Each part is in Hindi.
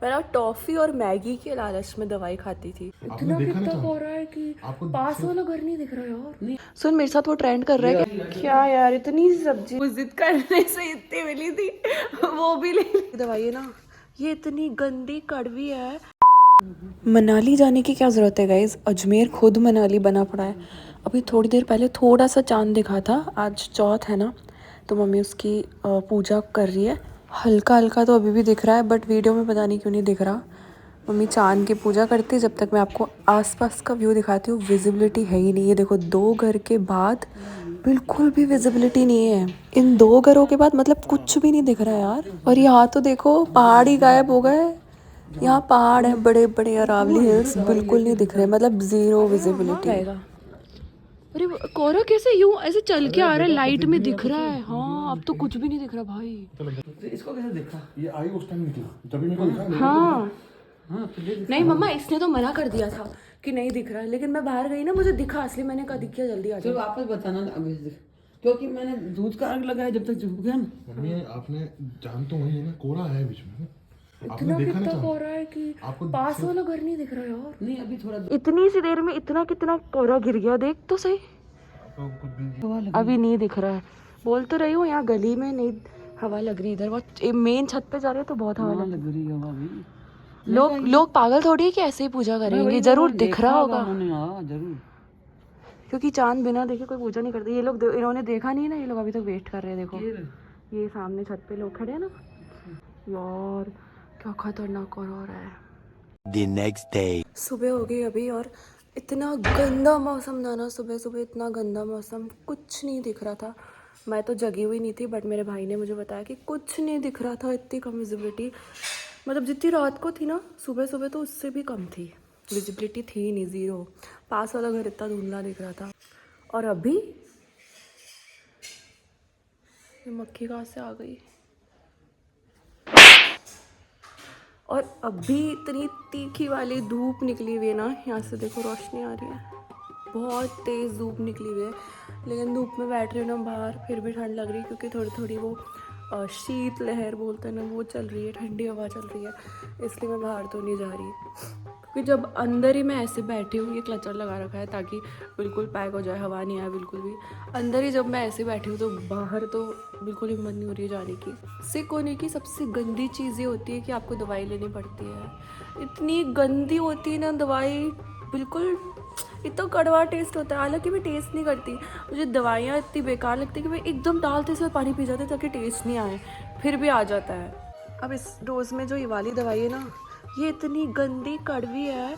मैं ना टॉफी और मैगी के लालच में दवाई खाती थी। इतना कितना हो रहा है कि पास वाला घर नहीं दिख रहा यार। सुन मेरे साथ वो ट्रेंड कर रहा है क्या यार, इतनी सब्जी वो जिद करने से इतनी मिली थी वो भी ले ली। दवाई है ना, ये इतनी गंदी कड़वी है। मनाली जाने की क्या ज़रूरत है गाइज, अजमेर खुद मनाली बना पड़ा है। अभी थोड़ी देर पहले थोड़ा सा चांद दिखा था, आज चौथ है ना तो मम्मी उसकी पूजा कर रही है। हल्का हल्का तो अभी भी दिख रहा है बट वीडियो में पता नहीं क्यों नहीं दिख रहा। मम्मी चांद की पूजा करती है। जब तक मैं आपको आसपास का व्यू दिखाती हूँ। विजिबिलिटी है ही नहीं है, देखो 2 घर के बाद बिल्कुल भी विजिबिलिटी नहीं है। इन 2 घरों के बाद मतलब कुछ भी नहीं दिख रहा है यार। और यहाँ तो देखो पहाड़ ही गायब हो गए। यहाँ पहाड़ है बड़े बड़े, अरावली हिल्स बिल्कुल नहीं दिख रहे, मतलब जीरो विजिबिलिटी आएगा। अरे कोरा कैसे यूं ऐसे चल के आ रहा है, लाइट में दिख रहा है। हाँ अब तो कुछ भी नहीं दिख रहा भाई। इसको कैसे देखा? ये आई उस टाइम निकला जब मेरे को दिखा। हाँ नहीं मम्मा इसने तो मना कर दिया था कि नहीं दिख रहा है, लेकिन मैं बाहर गई ना मुझे दिखा असली। मैंने कहा दिख गया जल्दी आ तो जाओ। वापस बताना अभी से, क्योंकि मैंने दूध का अर्घ लगाया जब तक झुक गया ना। मम्मी आपने जान तो वही है ना, कोरा है बीच में। आपने इतना देखा कितना ना हो रहा है कि आपको पास वाला घर नहीं दिख रहा यार। नहीं अभी थोड़ा इतनी सी देर में इतना कितना कोहरा गिर गया, देख तो सही। आपको कुछ भी हवा लगी। अभी नहीं दिख रहा है, बोल तो रही हूँ यहाँ गली में नहीं हवा लग रही। इधर बहुत मेन छत पे जा रहे हैं तो बहुत हवा लग लग रही है हवा भी। रही। लोग पागल थोड़ी है कि ऐसे ही पूजा करेंगे, जरूर दिख रहा होगा। हाँ जरूर, क्योंकि चांद बिना देखे कोई पूजा नहीं करती। ये लोग इन्होंने देखा नहीं ना, ये लोग अभी तक वेट कर रहे हैं। देखो ये सामने छत पे लोग खड़े हैं ना यार, क्या खतरनाक हो रहा है। The next day. सुबह हो गई अभी और इतना गंदा मौसम था ना, सुबह सुबह इतना गंदा मौसम, कुछ नहीं दिख रहा था। मैं तो जगी हुई नहीं थी बट मेरे भाई ने मुझे बताया कि कुछ नहीं दिख रहा था। इतनी कम विजिबिलिटी, मतलब जितनी रात को थी ना सुबह सुबह तो उससे भी कम थी। विजिबिलिटी थी ही नहीं, ज़ीरो। पास वाला घर इतना धुंधला दिख रहा था। और अभी ये मक्खी कहाँ से आ गई। और अभी इतनी तीखी वाली धूप निकली हुई है ना, यहाँ से देखो रोशनी आ रही है, बहुत तेज़ धूप निकली हुई है। लेकिन धूप में बैठ रही हूँ ना बाहर, फिर भी ठंड लग रही है क्योंकि थोड़ी थोड़ी वो शीत लहर बोलते हैं ना वो चल रही है, ठंडी हवा चल रही है। इसलिए मैं बाहर तो नहीं जा रही, क्योंकि जब अंदर ही मैं ऐसे बैठी हूँ, ये क्लचर लगा रखा है ताकि बिल्कुल पैक हो जाए, हवा नहीं आए बिल्कुल भी। अंदर ही जब मैं ऐसे बैठी हूँ तो बाहर तो बिल्कुल हिम्मत नहीं हो रही है जाने की। सिक होने की सबसे गंदी चीज़ ये होती है कि आपको दवाई लेनी पड़ती है। इतनी गंदी होती है ना दवाई, बिल्कुल इतना कड़वा टेस्ट होता है। हालांकि मैं टेस्ट नहीं करती, मुझे दवाइयाँ इतनी बेकार लगती है कि मैं एकदम डालते से पानी पी जाती ताकि टेस्ट नहीं आए, फिर भी आ जाता है। अब इस डोज में जो ये वाली दवाई है ना, ये इतनी गंदी कड़वी है,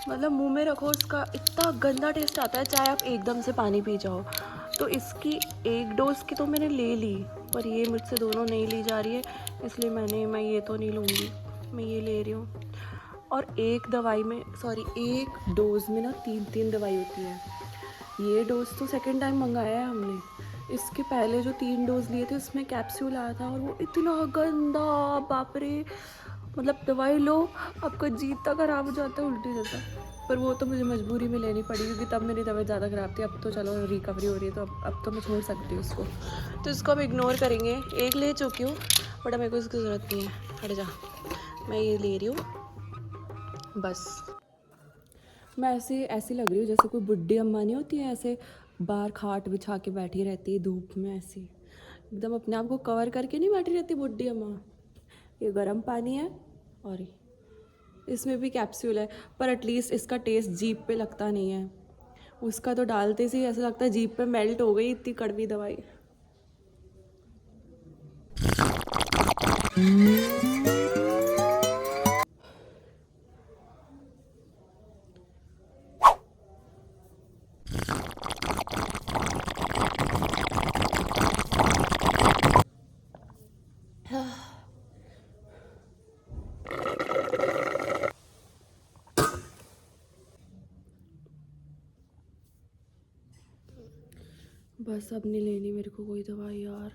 मतलब मुंह में रखो उसका इतना गंदा टेस्ट आता है, चाहे आप एकदम से पानी पी जाओ। तो इसकी 1 डोज की तो मैंने ले ली, पर ये मुझसे दोनों नहीं ली जा रही है, इसलिए मैं ये तो नहीं लूँगी, मैं ये ले रही हूँ। और एक डोज में ना 3 दवाई होती है। ये डोज तो सेकंड टाइम मंगाया है हमने। इसके पहले जो 3 डोज लिए थे उसमें कैप्सूल आया था और वो इतना गंदा, बाप रे। मतलब दवाई लो आपका जी इतना ख़राब हो जाता है उल्टी जैसा। पर वो तो मुझे मजबूरी में लेनी पड़ी क्योंकि तब मेरी तबीयत ज़्यादा ख़राब थी। अब तो चलो रिकवरी हो रही है तो अब तो मैं छोड़ सकती हूँ उसको, तो इसको अब इग्नोर करेंगे। एक ले चुकी हूँ बट मेरे को इसकी ज़रूरत नहीं है, हट जा। मैं ये ले रही हूँ बस। मैं ऐसी लग रही हूँ जैसे कोई बुढ़ी अम्मा नहीं होती है, ऐसे बाहर खाट बिछा के बैठी रहती है धूप में, ऐसी एकदम अपने आप को कवर करके नहीं बैठी रहती बुढ़ी अम्मा। ये गर्म पानी है और इसमें भी कैप्सूल है, पर एटलीस्ट इसका टेस्ट जीभ पे लगता नहीं है। उसका तो डालते से ही ऐसा लगता है जीभ पे मेल्ट हो गई, इतनी कड़वी दवाई। बस अब नहीं लेनी मेरे को कोई दवाई यार,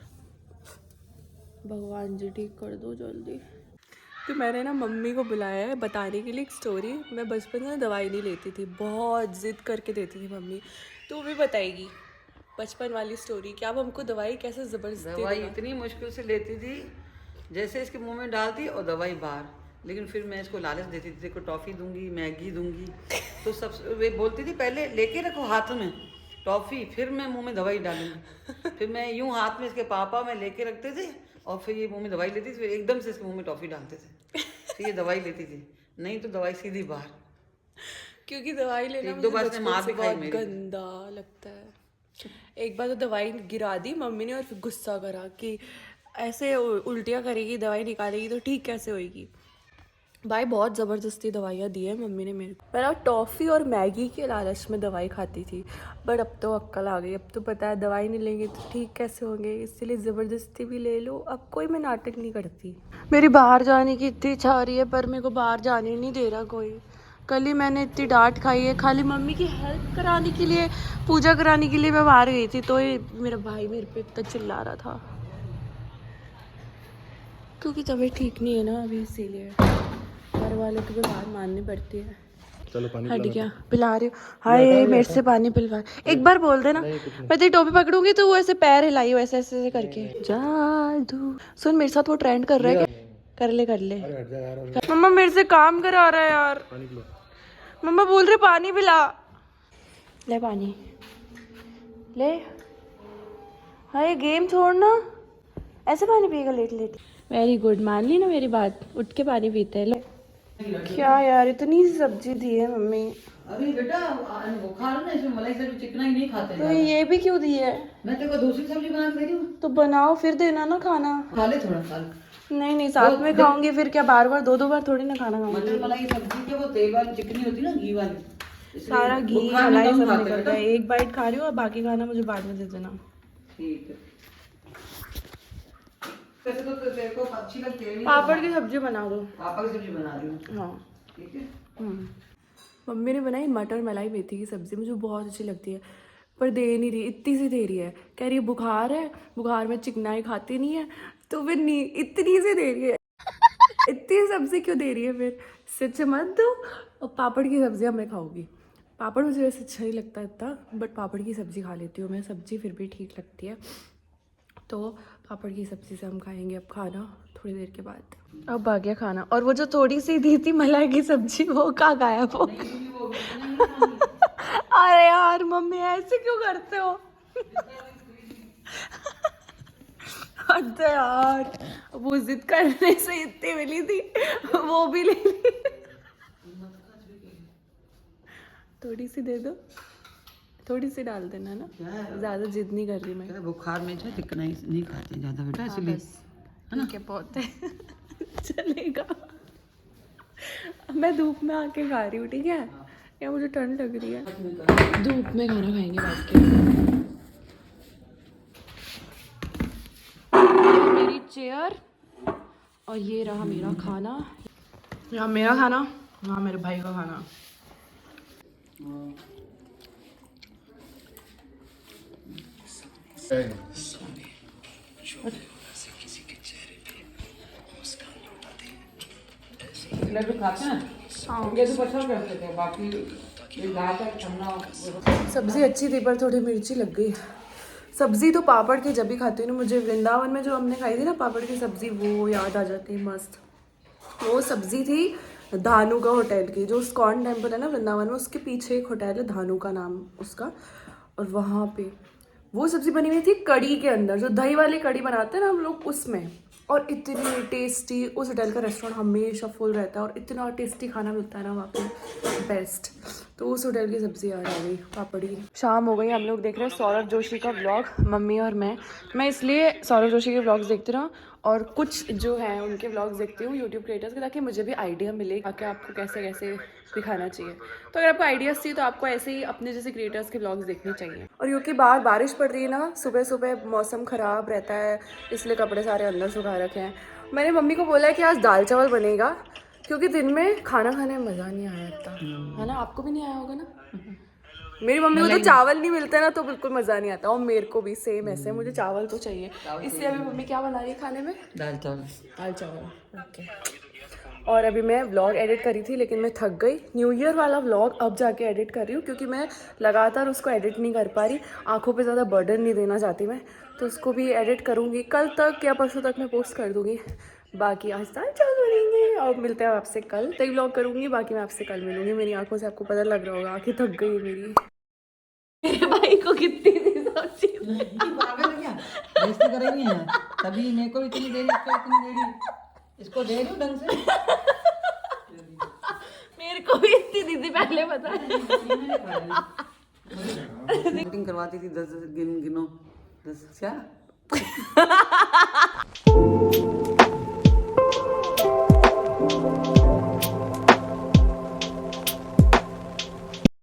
भगवान जी ठीक कर दो जल्दी। तो मैंने ना मम्मी को बुलाया है बताने के लिए एक स्टोरी। मैं बचपन में दवाई नहीं लेती थी, बहुत ज़िद करके देती थी मम्मी, तो वो भी बताएगी बचपन वाली स्टोरी कि अब हमको दवाई कैसे ज़बरदस्ती दवाई इतनी मुश्किल से लेती थी, जैसे इसके मुंह में डालती और दवाई बाहर, लेकिन फिर मैं इसको लालच देती थी, देखो टॉफ़ी दूंगी, मैगी दूंगी, तो सब वे बोलती थी पहले लेके रखो हाथ में टॉफ़ी, फिर मैं मुंह में दवाई डालूंगी। फिर मैं यूं हाथ में इसके पापा में लेके रखते थे और फिर ये मुंह में दवाई लेती थी, फिर एकदम से इसके मुंह में टॉफ़ी डालते थे, फिर ये दवाई लेती थी, नहीं तो दवाई सीधी बाहर। क्योंकि दवाई लेना एक दो बार मुझे इसने मार बचपन से भी खाई बहुत मेरी। गंदा लगता है। एक बार तो दवाई गिरा दी मम्मी ने और फिर गुस्सा करा कि ऐसे उल्टियाँ करेगी, दवाई निकालेगी तो ठीक कैसे होएगी। भाई बहुत ज़बरदस्ती दवाइयाँ दी है मम्मी ने मेरे को। मैं टॉफ़ी और मैगी के लालच में दवाई खाती थी, बट अब तो अक्ल आ गई, अब तो पता है दवाई नहीं लेंगे तो ठीक कैसे होंगे, इसलिए ज़बरदस्ती भी ले लो। अब कोई मैं नाटक नहीं करती। मेरी बाहर जाने की इतनी इच्छा आ रही है पर मेरे को बाहर जाने नहीं दे रहा कोई। कल ही मैंने इतनी डांट खाई है, खाली मम्मी की हेल्प कराने के लिए, पूजा कराने के लिए मैं बाहर गई थी, तो ये मेरा भाई मेरे पे इतना चिल्ला रहा था क्योंकि तबीयत ठीक नहीं है ना अभी, इसीलिए घर वालों की भी बात माननी पड़ती है। चलो पानी हट गया, पिला रही हूँ। हाय मेरे से पानी पिलवा, एक बार बोल देना। मैं तेरी टोपी पकड़ूंगी तो वो ऐसे पैर हिलाई हो ऐसे ऐसे करके। जादू सुन, मेरे साथ वो ट्रेंड कर रहा है क्या? कर ले कर ले। हट जा यार, मम्मा मेरे से काम करा रहा है यार। पानी पिलो। मम्मा बोल रहे पानी पिला। ले पानी ले। हाय गेम छोड़ना, ऐसे पानी पिएगा लेट लेट। वेरी गुड, मान ली ना मेरी बात, उठ के पानी पीते हैं। ले क्या यार, इतनी सी सब्जी दी है मम्मी। अरे बेटा बुखार ना, इसमें मलाई सब्जी चिकना ही नहीं खाते तो ये भी क्यों दी है? मैं तेरे को दूसरी सब्जी बना के दे रही हूँ, तो बनाओ फिर देना ना खाना। खा ले थोड़ा खा ले। नहीं नहीं, साथ में खाऊंगी फिर क्या, बार बार दो बार थोड़ी ना खाना खाऊंगी। मटर मलाई सब्जी के वो तेल वाली चिकनी होती है ना, घी वाली, इसलिए सारा घी बुखार में मलाई कम सब खाते निकल बेटा। गया। एक बाइट खा रही हूँ और बाकी खाना मुझे बाद में दे देना। ठीक है। वैसे तो तेरे को अच्छी लगती है, पापड़ की सब्जी बना दो। पापा की सब्जी बना रही हूँ, हाँ ठीक है। मम्मी ने बनाई मटर मलाई मेथी की सब्जी, मुझे बहुत अच्छी लगती है पर दे नहीं रही, इतनी सी दे रही है। कह रही है बुखार है, बुखार में चिकनाई खाती नहीं है, तो फिर नहीं इतनी सी दे रही है। इतनी सब्जी क्यों दे रही है फिर? सच मत दो। और पापड़ की सब्जियाँ मैं खाऊंगी। पापड़ मुझे वैसे अच्छा नहीं लगता इतना, बट पापड़ की सब्जी खा लेती हूँ मैं, सब्जी फिर भी ठीक लगती है। तो पापड़ की सब्जी से हम खाएंगे अब खाना थोड़ी देर के बाद। अब आ गया खाना, और वो जो थोड़ी सी दी थी मलाई की सब्जी वो कहाँ गायब हो? अरे यार मम्मी ऐसे क्यों करते हो? हद है यार, वो जिद करने से इतनी मिली थी वो भी ले ली। थोड़ी सी दे दो, थोड़ी सी डाल देना ना, ज्यादा जिद नहीं कर रही मैं। क्या बुखार में जो चिकना नहीं खाते ज्यादा बेटा, इसलिए है ना, क्या बहुत है। चलेगा, मैं धूप में आके खा रही हूँ, ठीक है? या मुझे ठंड लग रही है। धूप में खाना खाएंगे बैठ के। मेरी चेयर और ये रहा मेरा खाना। यहाँ मेरा खाना, यहाँ मेरे भाई का खाना। लड्डू खाते हैं, ये तो पसंद करते थे, बाकी ये लाता ठंडा। सब्जी अच्छी थी पर थोड़ी मिर्ची लग गई। सब्जी तो पापड़ की जब भी खाती हूँ ना, मुझे वृंदावन में जो हमने खाई थी ना पापड़ की सब्जी, वो याद आ जाती है मस्त। वो सब्जी थी धानु का होटल की, जो स्कॉन टेम्पल है ना वृंदावन में, उसके पीछे एक होटल है धानु का नाम उसका, और वहाँ पे वो सब्जी बनी हुई थी कड़ी के अंदर, जो दही वाली कड़ी बनाते हैं ना हम लोग उसमें। और इतनी टेस्टी, उस होटल का रेस्टोरेंट हमेशा फुल रहता है और इतना टेस्टी खाना मिलता है ना वहाँ पे, बेस्ट। तो उस होटल की सब्जी याद आ गई, पापड़ी। शाम हो गई, हम लोग देख रहे हैं सौरभ जोशी का व्लॉग, मम्मी और मैं इसलिए सौरभ जोशी के व्लॉग्स देखती रहूँ और कुछ जो है उनके व्लॉग्स देखती हूँ यूट्यूब क्रिएटर्स के, ताकि मुझे भी आइडिया मिले कि आपको कैसे कैसे दिखाना चाहिए। तो अगर आपको आइडियाज़ चाहिए तो आपको ऐसे ही अपने जैसे क्रिएटर्स के व्लॉग्स देखने चाहिए। और क्योंकि बाहर बारिश पड़ रही है ना, सुबह सुबह मौसम ख़राब रहता है, इसलिए कपड़े सारे अंदर सुखा रखे हैं। मैंने मम्मी को बोला है कि आज दाल चावल बनेगा, क्योंकि दिन में खाना खाने में मज़ा नहीं आया इतना, है ना? आपको भी नहीं आया होगा ना? मेरी मम्मी को तो चावल नहीं मिलता ना तो बिल्कुल मज़ा नहीं आता, और मेरे को भी सेम ऐसे, मुझे चावल तो चाहिए। इसलिए अभी मम्मी क्या बना रही है खाने में? दाल चावल। दाल चावल, ओके। और अभी मैं व्लॉग एडिट करी थी लेकिन मैं थक गई। न्यू ईयर वाला व्लॉग अब जाके एडिट कर रही हूँ, क्योंकि मैं लगातार उसको एडिट नहीं कर पा रही, आंखों पे ज़्यादा बर्डन नहीं देना चाहती मैं, तो उसको भी एडिट करूँगी। कल तक या परसों तक मैं पोस्ट कर दूँगी। बाकी आज चाल बनेंगे और मिलते हैं आपसे कल। तो व्लॉग करूंगी, बाकी मैं आपसे कल मिलूंगी। मेरी आंखों से आपको पता लग रहा होगा कि थक गई मेरी। मेरे भाई को कितनी सी सब चीज पागल है क्या? बेइज्जती करेंगे यहाँ। तभी मेरे को इतनी देरी, इसको इतनी देरी, इसको दे दो ढंग से। मेरे को भी इतनी दीदी पहले पता है। मीटिंग करवाती थी 10 गिनो 10 क्या